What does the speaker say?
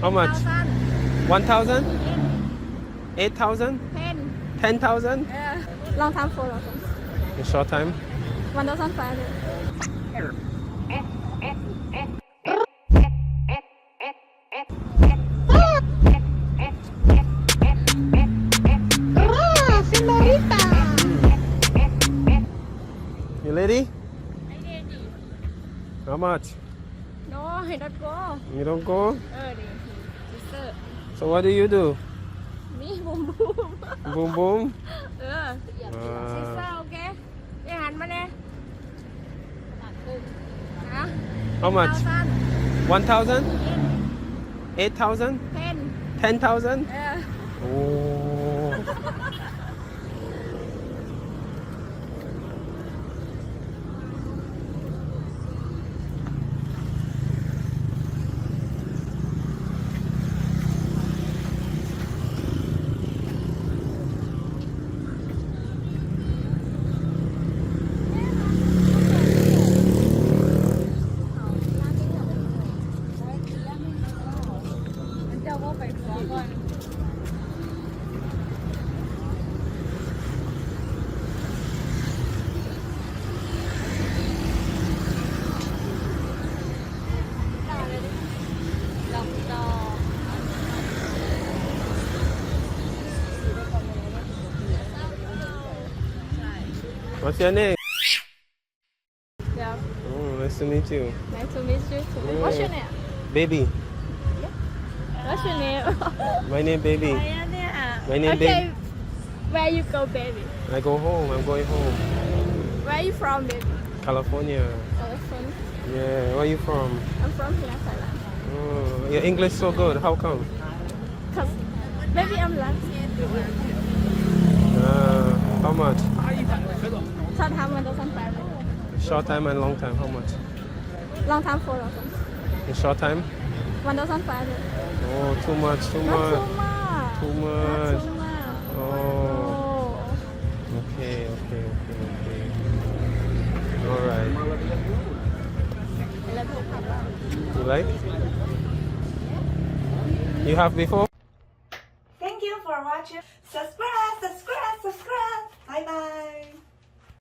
How much? 1,000? 8,000? 10. 10,000? Long time for long time. In short time? 1,500. You ready? How much? No, I don't go. You don't go? Sister. So what do you do? Me, boom boom. Boom boom? Sister, okay? Đi hành mà nè. Hả? How much? 1,000? 8,000? 10. 10,000? Oh. What's your name? Yeah. Oh, nice to meet you. Nice to meet you too. Yeah. What's your name? Baby. What's your name? My name Baby. My name Okay. Baby. Where you go, baby? I go home. I'm going home. Where you from, baby? California. From. Yeah. Where are you from? I'm from here, Thailand. Oh, your English so good. How come? Cause maybe I'm lucky. How much? Short time 1,500. Short time and long time. How much? Long time for long time. In short time? 1,500. Oh, too much. Too Not much. too much. Too Not much. too much. Oh. Oh. Okay. All right. You like? You have before?